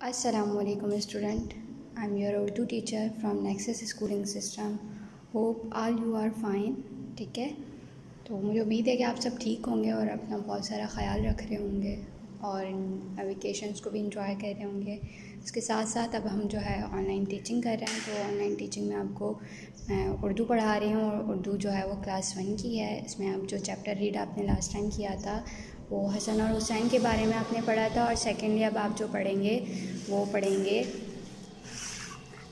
Assalamualaikum student. I'm your Urdu teacher from Nexus Schooling System. Hope all you are fine. ठीक है, तो मुझे उम्मीद है कि आप सब ठीक होंगे और अपना बहुत सारा ख्याल रख रहे होंगे और वेकेशंस को भी इंजॉय कर रहे होंगे। इसके साथ साथ अब हम जो है ऑनलाइन टीचिंग कर रहे हैं, तो ऑनलाइन टीचिंग में आपको मैं उर्दू पढ़ा रही हूँ और उर्दू जो है वो क्लास 1 की है। इसमें आप जो चैप्टर रीड आपने लास्ट टाइम किया था वो हसन और हुसैन के बारे में आपने पढ़ा था, और सेकेंडली अब आप जो पढ़ेंगे वो पढ़ेंगे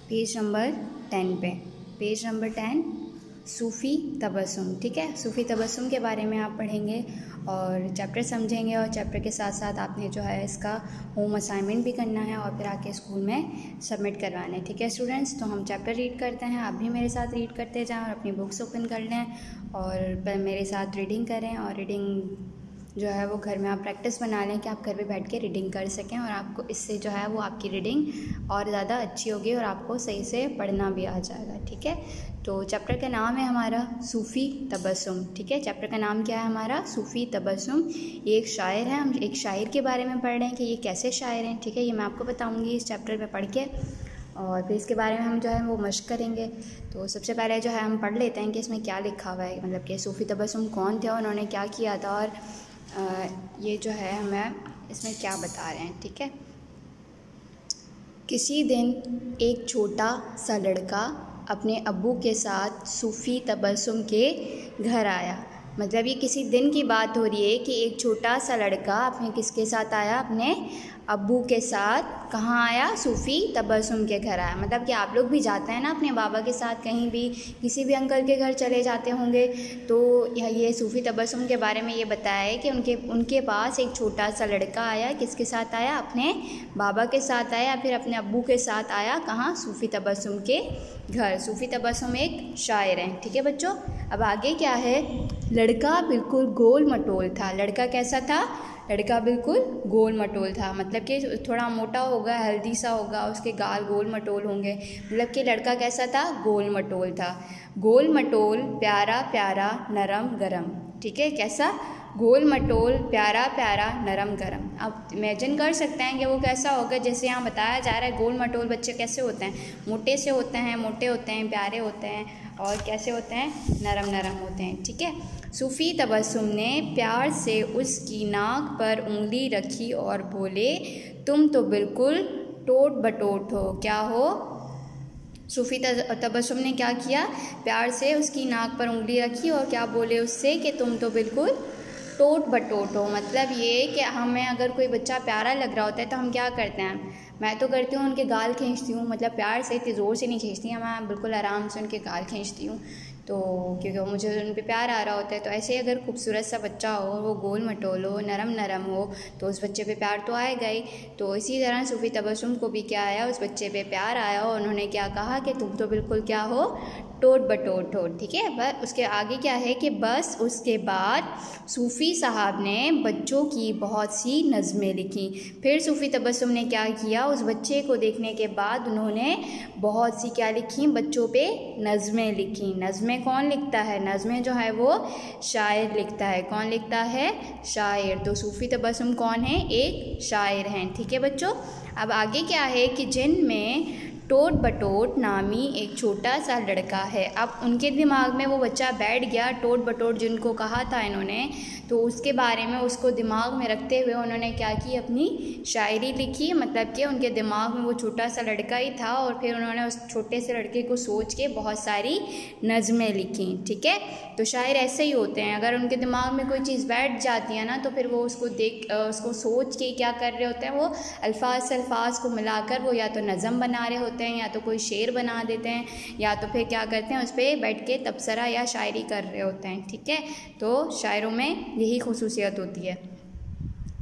पेज नंबर 10 पे। पेज नंबर 10 सूफ़ी तबस्सुम। ठीक है, सूफ़ी तबस्सुम के बारे में आप पढ़ेंगे और चैप्टर समझेंगे, और चैप्टर के साथ साथ आपने जो है इसका होम असाइनमेंट भी करना है और फिर आके स्कूल में सबमिट करवाना है। ठीक है स्टूडेंट्स, तो हम चैप्टर रीड करते हैं। आप भी मेरे साथ रीड करते जाएं और अपनी बुक्स ओपन कर लें और मेरे साथ रीडिंग करें, और रीडिंग जो है वो घर में आप प्रैक्टिस बना लें कि आप घर पे बैठ के रीडिंग कर सकें, और आपको इससे जो है वो आपकी रीडिंग और ज़्यादा अच्छी होगी और आपको सही से पढ़ना भी आ जाएगा। ठीक है, तो चैप्टर का नाम है हमारा सूफ़ी तबस्सुम। ठीक है, चैप्टर का नाम क्या है हमारा? सूफ़ी तबस्सुम। ये एक शायर है, हम एक शायर के बारे में पढ़ रहे हैं कि ये कैसे शायर हैं। ठीक है, ये मैं आपको बताऊँगी इस चैप्टर में पढ़ के, और फिर इसके बारे में हम जो है वो मश्क करेंगे। तो सबसे पहले जो है हम पढ़ लेते हैं कि इसमें क्या लिखा हुआ है, मतलब कि सूफ़ी तबस्सुम कौन थे, उन्होंने क्या किया था, और ये जो है हमें इसमें क्या बता रहे हैं। ठीक है, किसी दिन एक छोटा सा लड़का अपने अब्बू के साथ सूफ़ी तबस्सुम के घर आया। मतलब ये किसी दिन की बात हो रही है कि एक छोटा सा लड़का अपने किसके साथ आया? अपने अब्बू के साथ। कहाँ आया? सूफ़ी तबस्सुम के घर आया। मतलब कि आप लोग भी जाते हैं ना अपने बाबा के साथ, कहीं भी किसी भी अंकल के घर चले जाते होंगे, तो ये सूफ़ी तबस्सुम के बारे में ये बताया है कि उनके पास एक छोटा सा लड़का आया। किसके साथ आया? अपने बाबा के साथ आया, फिर अपने अब्बू के साथ आया। कहाँ? सूफ़ी तबस्सुम के घर। सूफ़ी तबस्सुम एक शायर हैं। ठीक है बच्चों, अब आगे क्या है? लड़का बिल्कुल गोल मटोल था। लड़का कैसा था? लड़का बिल्कुल गोल मटोल था, मतलब कि थोड़ा मोटा होगा, हेल्दी सा होगा, उसके गाल गोल मटोल होंगे। मतलब कि लड़का कैसा था? गोल मटोल था। गोल मटोल, प्यारा प्यारा, नरम गरम। ठीक है, कैसा? गोल मटोल, प्यारा प्यारा, नरम गरम। अब इमेजिन कर सकते हैं कि वो कैसा होगा। जैसे यहाँ बताया जा रहा है गोल मटोल बच्चे कैसे होते हैं? मोटे से होते हैं, मोटे होते हैं, प्यारे होते हैं, और कैसे होते हैं? नरम नरम होते हैं। ठीक है, सूफ़ी तबस्सुम ने प्यार से उसकी नाक पर उंगली रखी और बोले, तुम तो बिल्कुल टोट बटोट हो। क्या हो? सूफ़ी तबस्सुम ने क्या किया? प्यार से उसकी नाक पर उंगली रखी और क्या बोले उससे? कि तुम तो बिल्कुल टोट बटोट हो। मतलब ये कि हमें अगर कोई बच्चा प्यारा लग रहा होता है तो हम क्या करते हैं? मैं तो करती हूँ उनके गाल खींचती हूँ, मतलब प्यार से, इतनी ज़ोर से नहीं खींचती, मैं बिल्कुल आराम से उनके गाल खींचती हूँ, तो क्योंकि मुझे उन पे प्यार आ रहा होता है। तो ऐसे अगर खूबसूरत सा बच्चा हो, वो गोल मटोल हो, नरम नरम हो, तो उस बच्चे पे प्यार तो आएगा ही। तो इसी तरह सूफ़ी तबस्सुम को भी क्या आया? उस बच्चे पे प्यार आया, और उन्होंने क्या कहा कि तुम तो बिल्कुल क्या हो? टोट बटोट हो। ठीक है, बस उसके आगे क्या है कि बस उसके बाद सूफ़ी साहब ने बच्चों की बहुत सी नज़में लिखी। फिर सूफ़ी तबस्सुम ने क्या किया? उस बच्चे को देखने के बाद उन्होंने बहुत सी क्या लिखी? बच्चों पे नज़में लिखी। नज़में कौन लिखता है? नज़में जो है वो शायर लिखता है। कौन लिखता है? शायर। तो सूफ़ी तबस्सुम कौन है? एक शायर हैं। ठीक है बच्चों, अब आगे क्या है कि जिनमें टोट बटोट नामी एक छोटा सा लड़का है। अब उनके दिमाग में वो बच्चा बैठ गया, टोट बटोट जिनको कहा था इन्होंने, तो उसके बारे में उसको दिमाग में रखते हुए उन्होंने क्या की? अपनी शायरी लिखी। मतलब कि उनके दिमाग में वो छोटा सा लड़का ही था, और फिर उन्होंने उस छोटे से लड़के को सोच के बहुत सारी नज़में लिखी। ठीक है, तो शायर ऐसे ही होते हैं, अगर उनके दिमाग में कोई चीज़ बैठ जाती है ना, तो फिर वो उसको सोच के क्या कर रहे होते हैं? वो अल्फाज से अल्फाज को मिलाकर वो या तो नज़म बना रहे होते हैं, या तो कोई शेर बना देते हैं, या तो फिर क्या करते हैं? उस पर बैठ के तबसरा या शायरी कर रहे होते हैं। ठीक है, तो शायरों में यही खुसूसियत होती है।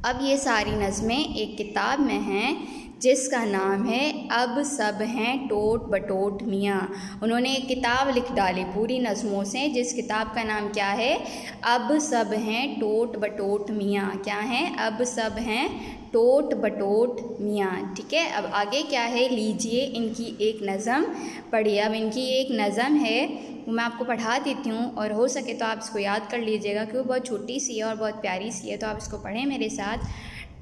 अब ये सारी नज़में एक किताब में हैं जिसका नाम है अब सब हैं टोट बटोट मियाँ। उन्होंने एक किताब लिख डाली पूरी नज़मों से, जिस किताब का नाम क्या है? अब सब हैं टोट बटोट मियाँ। क्या हैं? अब सब हैं टोट बटोट मियाँ। ठीक है, अब आगे क्या है? लीजिए इनकी एक नज़म पढ़िए। अब इनकी एक नज़म है वो मैं आपको पढ़ा देती हूँ, और हो सके तो आप इसको याद कर लीजिएगा क्योंकि बहुत छोटी सी है और बहुत प्यारी सी है, तो आप इसको पढ़ें मेरे साथ।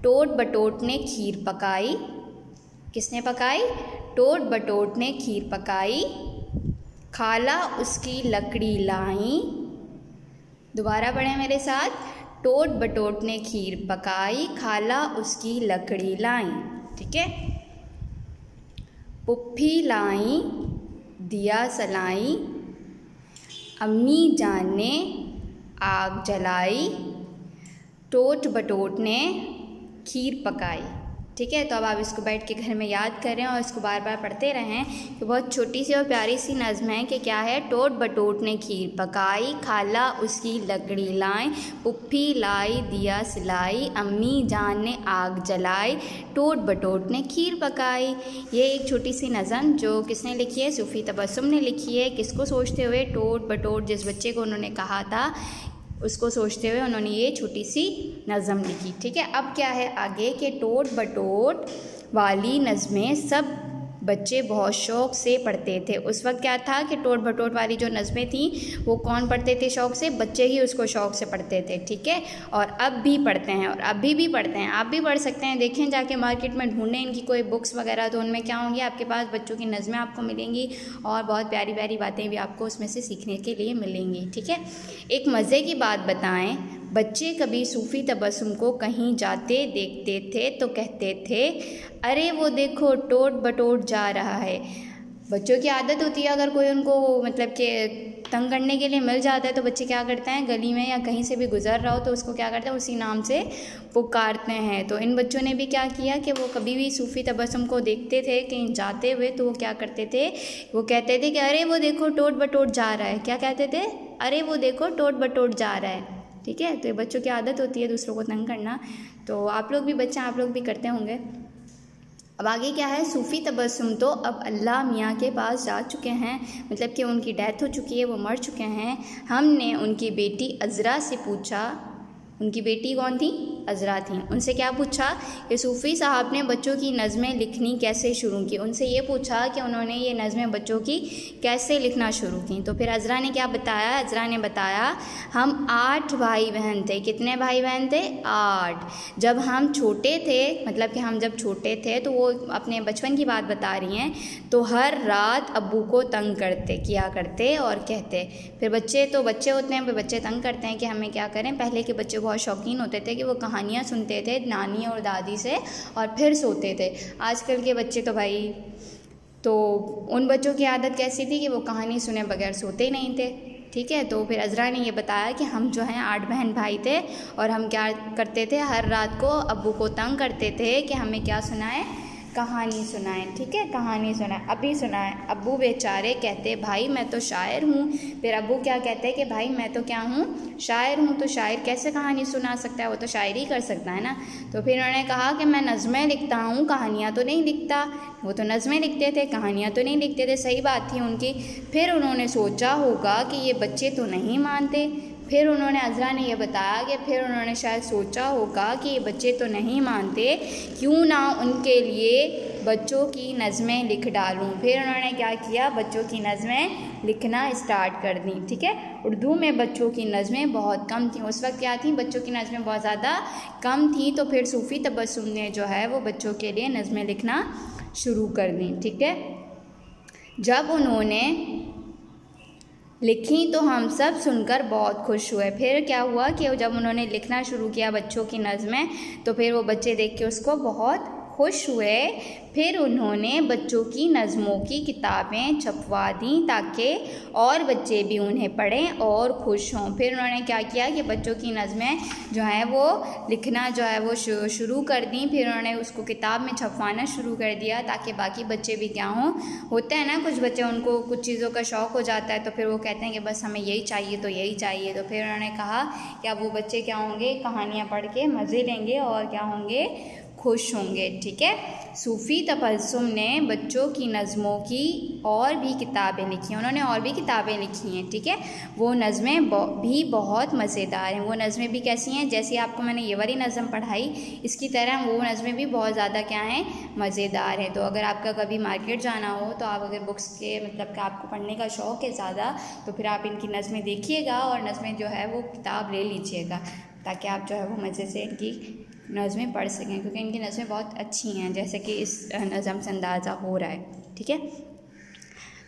टोट बटोट ने खीर पकाई, किसने पकाई? टोट बटोट ने खीर पकाई, खाला उसकी लकड़ी लाई। दोबारा पढ़ें मेरे साथ। टोट बटोट ने खीर पकाई, खाला उसकी लकड़ी लाई। ठीक है। पुप्पी लाई, दिया सलाई, अम्मी जान ने आग जलाई, टोट बटोट ने खीर पकाई। ठीक है। तो अब आप इसको बैठ के घर में याद करें और इसको बार बार पढ़ते रहें। तो बहुत छोटी सी और प्यारी सी नज़्म है कि क्या है? टोट बटोट ने खीर पकाई, खाला उसकी लकड़ी लाई, पुप्पी लाई दिया सिलाई, अम्मी जान ने आग जलाई, टोट बटोट ने खीर पकाई। ये एक छोटी सी नज़्म जो किसने लिखी है? सूफ़ी तबस्सुम ने लिखी है। किसको सोचते हुए? टोट बटोट, जिस बच्चे को उन्होंने कहा था उसको सोचते हुए उन्होंने ये छोटी सी नज़म लिखी। ठीक है। अब क्या है आगे कि टोट बटोट वाली नज़में सब बच्चे बहुत शौक़ से पढ़ते थे। उस वक्त क्या था कि टोट बटोट वाली जो नज़में थी वो कौन पढ़ते थे शौक़ से? बच्चे ही उसको शौक़ से पढ़ते थे। ठीक है। और अब भी पढ़ते हैं और अभी भी पढ़ते हैं। आप भी पढ़ सकते हैं। देखें जाके मार्केट में ढूंढें इनकी कोई बुक्स वगैरह, तो उनमें क्या होंगी? आपके पास बच्चों की नज़में आपको मिलेंगी और बहुत प्यारी प्यारी बातें भी आपको उसमें से सीखने के लिए मिलेंगी। ठीक है। एक मज़े की बात बताएं। बच्चे कभी सूफ़ी तबस्सुम को कहीं जाते देखते थे तो कहते थे, अरे वो देखो टोट बटोट जा रहा है। बच्चों की आदत होती है, अगर कोई उनको मतलब कि तंग करने के लिए मिल जाता है तो बच्चे क्या करते हैं? गली में या कहीं से भी गुजर रहा हो तो उसको क्या करते हैं? उसी नाम से पुकारते हैं। तो इन बच्चों ने भी क्या किया कि वो कभी भी सूफ़ी तबस्सुम को देखते थे कहीं जाते हुए तो वो क्या करते थे? वो कहते थे कि अरे वो देखो टोट बटोट जा रहा है। क्या कहते थे? अरे वो देखो टोट बटोट जा रहा है। ठीक है। तो ये बच्चों की आदत होती है दूसरों को तंग करना। तो आप लोग भी बच्चे, आप लोग भी करते होंगे। अब आगे क्या है? सूफ़ी तबस्सुम तो अब अल्लाह मियाँ के पास जा चुके हैं, मतलब कि उनकी डेथ हो चुकी है, वो मर चुके हैं। हमने उनकी बेटी अज़रा से पूछा, उनकी बेटी कौन थी? अज़रा थी। उनसे क्या पूछा कि सूफ़ी साहब ने बच्चों की नज़में लिखनी कैसे शुरू की? उनसे ये पूछा कि उन्होंने ये नज़में बच्चों की कैसे लिखना शुरू की। तो फिर अज़रा ने क्या बताया? अज़रा ने बताया हम 8 भाई बहन थे। कितने भाई बहन थे? 8। जब हम छोटे थे, मतलब कि हम जब छोटे थे, तो वो अपने बचपन की बात बता रही हैं, तो हर रात अब्बू को तंग किया करते और कहते। फिर बच्चे तो बच्चे होते हैं, फिर बच्चे तंग करते हैं कि हमें क्या करें। पहले के बच्चे बहुत शौकीन होते थे कि वो कहानियाँ सुनते थे नानी और दादी से और फिर सोते थे। आजकल के बच्चे तो भाई, तो उन बच्चों की आदत कैसी थी कि वो कहानी सुने बगैर सोते ही नहीं थे। ठीक है। तो फिर अज़रा ने ये बताया कि हम जो हैं 8 बहन भाई थे और हम क्या करते थे? हर रात को अब्बू को तंग करते थे कि हमें क्या सुनाए? कहानी सुनाएं। ठीक है। कहानी सुनाएं। अभी सुनाएं। अब्बू बेचारे कहते, भाई मैं तो शायर हूँ। फिर अब्बू क्या कहते हैं कि भाई मैं तो क्या हूँ? शायर हूँ। तो शायर कैसे कहानी सुना सकता है? वो तो शायरी कर सकता है ना। तो फिर उन्होंने कहा कि मैं नज़में लिखता हूँ, कहानियाँ तो नहीं लिखता। वो तो नज़में लिखते थे, कहानियाँ तो नहीं लिखते थे। सही बात थी उनकी। फिर उन्होंने सोचा होगा कि ये बच्चे तो नहीं मानते। फिर उन्होंने, अज़रा ने यह बताया कि फिर उन्होंने शायद सोचा होगा कि ये बच्चे तो नहीं मानते, क्यों ना उनके लिए बच्चों की नज़में लिख डालूं। फिर उन्होंने क्या किया? बच्चों की नज़में लिखना स्टार्ट कर दी। ठीक है। उर्दू में बच्चों की नज़में बहुत कम थी। उस वक्त क्या थी? बच्चों की नज़में बहुत ज़्यादा कम थी। तो फिर सूफ़ी तबस्सुम ने जो है वो बच्चों के लिए नज़में लिखना शुरू कर दी। ठीक है। जब उन्होंने लिखी तो हम सब सुनकर बहुत खुश हुए। फिर क्या हुआ कि जब उन्होंने लिखना शुरू किया बच्चों की नज़में, तो फिर वो बच्चे देख के उसको बहुत खुश हुए। फिर उन्होंने बच्चों की नज़मों की किताबें छपवा दी ताकि और बच्चे भी उन्हें पढ़ें और खुश हों। फिर उन्होंने क्या किया कि बच्चों की नज़में जो हैं वो लिखना जो है वो शुरू कर दी। फिर उन्होंने उसको किताब में छपवाना शुरू कर दिया ताकि बाकी बच्चे भी क्या हों। होता है ना, कुछ बच्चे उनको कुछ चीज़ों का शौक़ हो जाता है तो फिर वो कहते हैं कि बस हमें यही चाहिए तो यही चाहिए। तो फिर उन्होंने कहा कि अब वो बच्चे क्या होंगे? कहानियाँ पढ़ के मज़े लेंगे और क्या होंगे? खुश होंगे। ठीक है। सूफ़ी तबस्सुम ने बच्चों की नज़मों की और भी किताबें लिखी हैं। उन्होंने और भी किताबें लिखी हैं। ठीक है। वो नज़में भी बहुत मज़ेदार हैं। वो नज़में भी कैसी हैं? जैसे आपको मैंने ये वाली नज़म पढ़ाई, इसकी तरह वो नज़में भी बहुत ज़्यादा क्या हैं? मज़ेदार हैं। तो अगर आपका कभी मार्केट जाना हो तो आप अगर बुक्स के मतलब कि आपको पढ़ने का शौक़ है ज़्यादा, तो फिर आप इनकी नज़में देखिएगा और नज़में जो है वो किताब ले लीजिएगा ताकि आप जो है वो मज़े से इनकी नज़में पढ़ सकें, क्योंकि इनकी नज़में बहुत अच्छी हैं, जैसे कि इस नज़म से अंदाज़ा हो रहा है। ठीक है,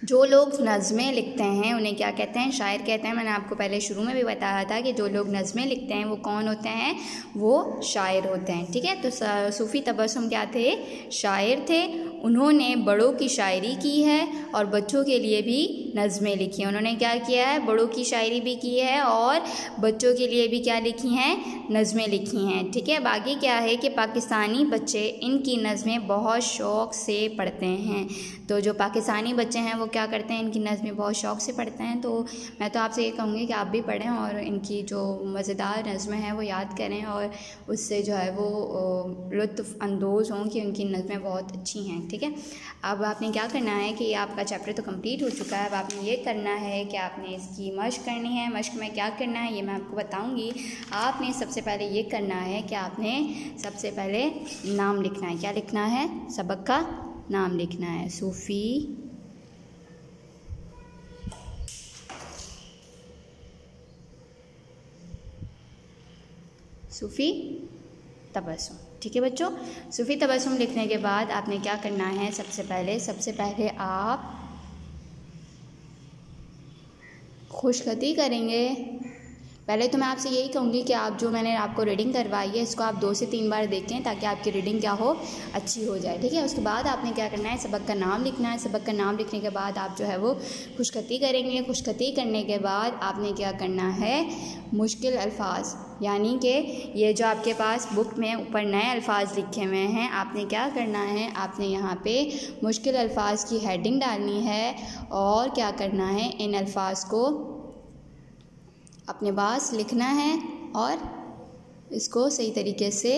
जो लोग नज़में लिखते हैं उन्हें क्या कहते हैं? शायर कहते हैं। मैंने आपको पहले शुरू में भी बताया था कि जो लोग नज़में लिखते हैं वो कौन होते हैं? वो शायर होते हैं। ठीक है, तो सूफ़ी तबस्सुम क्या थे? शायर थे। उन्होंने बड़ों की शायरी की है और बच्चों के लिए भी नज़में लिखी हैं। उन्होंने क्या किया है? बड़ों की शायरी भी की है और बच्चों के लिए भी क्या लिखी हैं? नज़में लिखी हैं। ठीक है, बाकी क्या है कि पाकिस्तानी बच्चे इनकी नज़में बहुत शौक़ से पढ़ते हैं। तो जो पाकिस्तानी बच्चे हैं वो क्या करते हैं? इनकी नज़में बहुत शौक़ से पढ़ते हैं। तो मैं तो आपसे ये कहूँगी कि आप भी पढ़ें और इनकी जो मज़ेदार नज़में हैं वो याद करें और उससे जो है वो लुत्फ़ अंदोज़ हों कि उनकी नज़में बहुत अच्छी हैं। ठीक है, अब आपने क्या करना है कि आपका चैप्टर तो कंप्लीट हो चुका है। अब आपने ये करना है कि आपने इसकी मश्क करनी है। मश्क में क्या करना है ये मैं आपको बताऊँगी। आपने सबसे पहले ये करना है कि आपने सबसे पहले नाम लिखना है। क्या लिखना है? सबक का नाम लिखना है। सूफ़ी तबस्सुम। ठीक है बच्चों, सूफ़ी तबस्सुम लिखने के बाद आपने क्या करना है? सबसे पहले आप खुशखती करेंगे। पहले तो मैं आपसे यही कहूँगी कि आप जो मैंने आपको रीडिंग करवाई है इसको आप 2 से 3 बार देखें ताकि आपकी रीडिंग क्या हो? अच्छी हो जाए। ठीक है, उसके बाद आपने क्या करना है? सबक का नाम लिखना है। सबक का नाम लिखने के बाद आप जो है वो खुशखती करेंगे। खुशखती करने के बाद आपने क्या करना है? मुश्किल अल्फाज, यानी कि ये जो आपके पास बुक में ऊपर नए अल्फाज लिखे हुए हैं, आपने क्या करना है? आपने यहाँ पे मुश्किल अल्फाज की हेडिंग डालनी है और क्या करना है? इन अल्फाज को अपने पास लिखना है और इसको सही तरीके से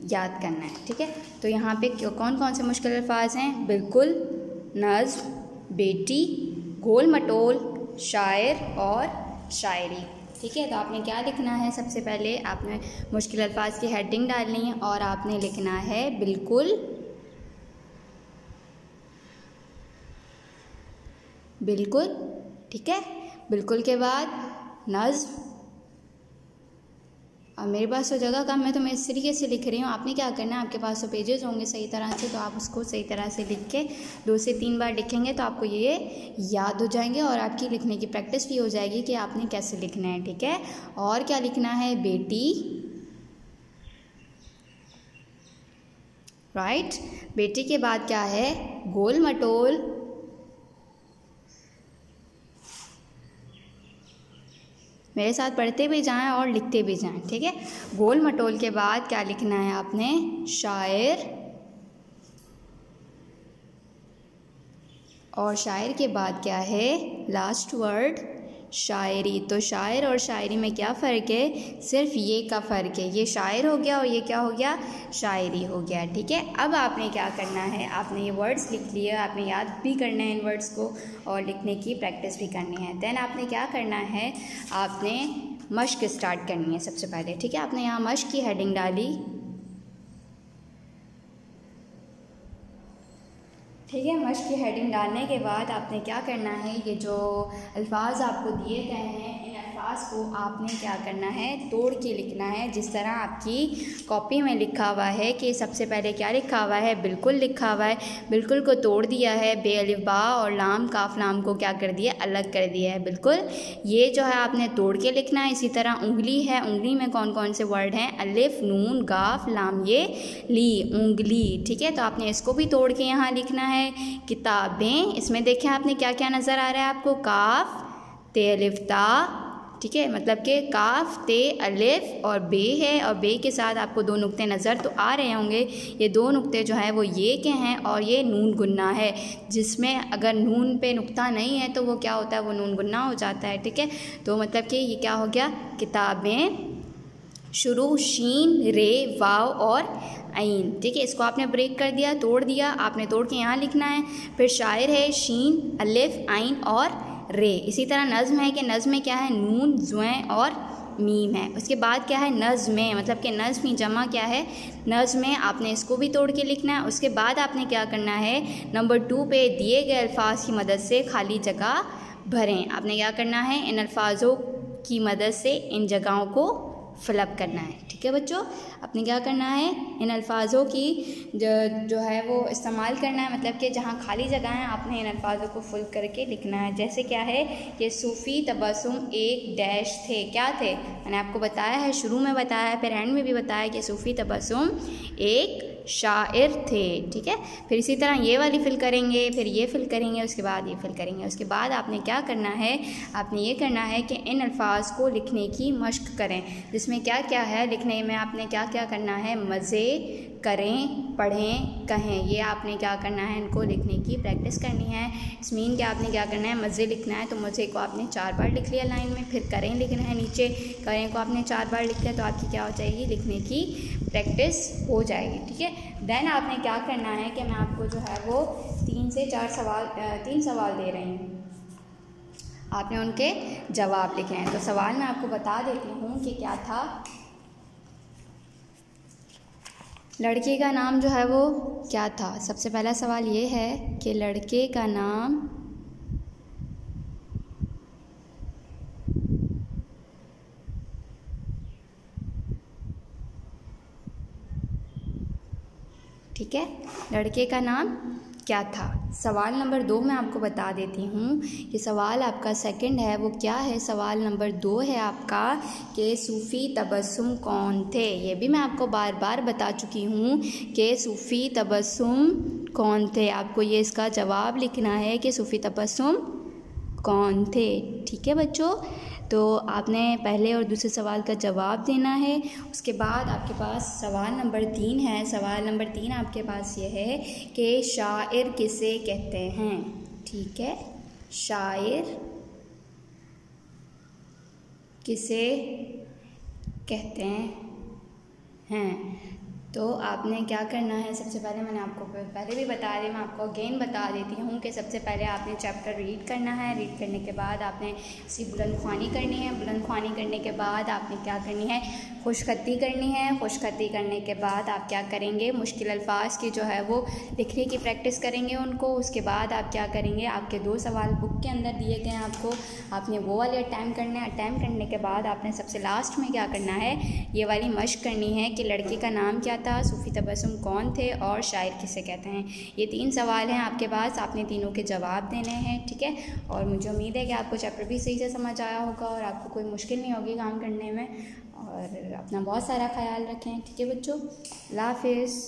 याद करना है। ठीक है, तो यहाँ पे कौन कौन से मुश्किल अल्फाज हैं? बिल्कुल, नज़्म, बेटी, गोल मटोल, शायर और शायरी। ठीक है, तो आपने क्या लिखना है? सबसे पहले आपने मुश्किल अल्फाज की हेडिंग डालनी है और आपने लिखना है बिल्कुल, बिल्कुल। ठीक है, बिल्कुल के बाद नज़्म। और मेरे पास तो जगह कम है तो मैं इस तरीके से लिख रही हूँ। आपने क्या करना है? आपके पास तो पेजेस होंगे सही तरह से, तो आप उसको सही तरह से लिख के 2 से 3 बार लिखेंगे तो आपको ये याद हो जाएंगे और आपकी लिखने की प्रैक्टिस भी हो जाएगी कि आपने कैसे लिखना है। ठीक है, और क्या लिखना है? बेटी, राइट। बेटी के बाद क्या है? गोल मटोल, मेरे साथ पढ़ते भी जाएं और लिखते भी जाएं। ठीक है, गोल मटोल के बाद क्या लिखना है आपने? शायर, और शायर के बाद क्या है? लास्ट वर्ड शायरी। तो शायर और शायरी में क्या फ़र्क है? सिर्फ ये का फ़र्क है, ये शायर हो गया और ये क्या हो गया? शायरी हो गया। ठीक है, अब आपने क्या करना है? आपने ये वर्ड्स लिख लिए, आपने याद भी करना है इन वर्ड्स को और लिखने की प्रैक्टिस भी करनी है। देन आपने क्या करना है? आपने मश्क स्टार्ट करनी है सबसे पहले। ठीक है, आपने यहाँ मश्क की हेडिंग डाली। ठीक है, मश्क की हेडिंग डालने के बाद आपने क्या करना है? ये जो अल्फाज आपको दिए गए हैं इन अल्फाज को आपने क्या करना है? तोड़ के लिखना है। जिस तरह आपकी कॉपी में लिखा हुआ है कि सबसे पहले क्या लिखा हुआ है? बिल्कुल लिखा हुआ है। बिल्कुल को तोड़ दिया है, बे अलिफ बा और लाम काफ लाम को क्या कर दिया? अलग कर दिया है। बिल्कुल ये जो है आपने तोड़ के लिखना है। इसी तरह उंगली है, उंगली में कौन कौन से वर्ड हैं? अलिफ, नून, गाफ, लाम, ये ली, उंगली। ठीक है, तो आपने इसको भी तोड़ के यहाँ लिखना है। किताबें, इसमें देखें आपने क्या क्या नज़र आ रहा है आपको? काफ, ते, अलिफ, ता। ठीक है, मतलब कि काफ, ते, अलिफ और बे है और बे के साथ आपको 2 नुक्ते नज़र तो आ रहे होंगे। ये 2 नुक्ते जो हैं वो ये के हैं और ये नून गुन्ना है, जिसमें अगर नून पे नुक्ता नहीं है तो वो क्या होता है? वो नून गुन्ना हो जाता है। ठीक है, तो मतलब कि ये क्या हो गया? किताबें, शुरू शीन, रे, वाव और आइन। ठीक है, इसको आपने ब्रेक कर दिया, तोड़ दिया, आपने तोड़ के यहाँ लिखना है। फिर शायर है शीन, अलिफ, आइन और रे। इसी तरह नज़्म है कि नज़्म में क्या है? नून, ज़ुएं और मीम है। उसके बाद क्या है? नज़्में, मतलब कि नज़्म की जमा क्या है? नज़्में। आपने इसको भी तोड़ के लिखना है। उसके बाद आपने क्या करना है? नंबर 2 पे दिए गए अल्फाज की मदद से खाली जगह भरें। आपने क्या करना है? इन अल्फाजों की मदद से इन जगहों को फिलअप करना है। ठीक है बच्चों, आपने क्या करना है, इन अल्फाजों की जो है वो इस्तेमाल करना है, मतलब कि जहाँ खाली जगह है आपने इन अल्फाजों को फुल करके लिखना है। जैसे क्या है कि सूफ़ी तबस्सुम एक डैश थे, क्या थे, मैंने आपको बताया है, शुरू में बताया है, फिर एंड में भी बताया कि सूफ़ी तबस्सुम एक शायर थे। ठीक है, फिर इसी तरह ये वाली फिल करेंगे, फिर ये फिल करेंगे, उसके बाद ये फिल करेंगे। उसके बाद आपने क्या करना है, आपने ये करना है कि इन अल्फाज को लिखने की मश्क करें, जिसमें क्या क्या है लिखने में, आपने क्या क्या करना है, मज़े करें, पढ़ें, कहें, ये आपने क्या करना है, इनको लिखने की प्रैक्टिस करनी है। इस मीन के आपने क्या करना है, मज़े लिखना है, तो मज़े को आपने 4 बार लिख लिया लाइन में, फिर करें लिखना है नीचे, करें को आपने 4 बार लिख लिया, तो आपकी क्या हो जाएगी, लिखने की प्रैक्टिस हो जाएगी। ठीक है, देन आपने क्या करना है कि मैं आपको जो है वो 3 से 4 सवाल 3 सवाल दे रही हूँ, आपने उनके जवाब लिखे हैं। तो सवाल मैं आपको बता देती हूँ कि क्या था। लड़के का नाम जो है वो क्या था। सबसे पहला सवाल ये है कि लड़के का नाम ठीक है, लड़के का नाम क्या था। सवाल नंबर 2 मैं आपको बता देती हूँ कि सवाल आपका सेकंड है वो क्या है। सवाल नंबर 2 है आपका कि सूफ़ी तबस्सुम कौन थे। ये भी मैं आपको बार बार बता चुकी हूँ कि सूफ़ी तबस्सुम कौन थे। आपको ये इसका जवाब लिखना है कि सूफ़ी तबस्सुम कौन थे। ठीक है बच्चों, तो आपने पहले और दूसरे सवाल का जवाब देना है। उसके बाद आपके पास सवाल नंबर 3 है। सवाल नंबर 3 आपके पास ये है कि शायर किसे कहते हैं। ठीक है, शायर किसे कहते हैं। तो आपने क्या करना है, सबसे पहले मैंने आपको पहले भी बता दी, मैं आपको अगेन बता देती हूँ कि सबसे पहले आपने चैप्टर रीड करना है। रीड करने के बाद आपने इसकी बुलंदख्वानी करनी है। बुलंदख्वानी करने के बाद आपने क्या करनी है, खुशखती करनी है। खुशखती करने के बाद आप क्या करेंगे, मुश्किल अल्फाज की जो है वो लिखने की प्रैक्टिस करेंगे उनको। उसके बाद आप क्या करेंगे, आपके 2 सवाल बुक के अंदर दिए गए हैं आपको, आपने वो वाले अटैम्प्ट करने हैं। अटैम्प्ट करने के बाद आपने सबसे लास्ट में क्या करना है, ये वाली मश्क करनी है कि लड़के का नाम क्या था, सूफ़ी तबस्सुम कौन थे और शायर किसे कहते हैं। ये 3 सवाल हैं आपके पास, आपने तीनों के जवाब देने हैं। ठीक है, और मुझे उम्मीद है कि आपको चैप्टर भी सही से समझ आया होगा और आपको कोई मुश्किल नहीं होगी काम करने में। और अपना बहुत सारा ख्याल रखें। ठीक है बच्चों, अल्लाह हाफ़िज़।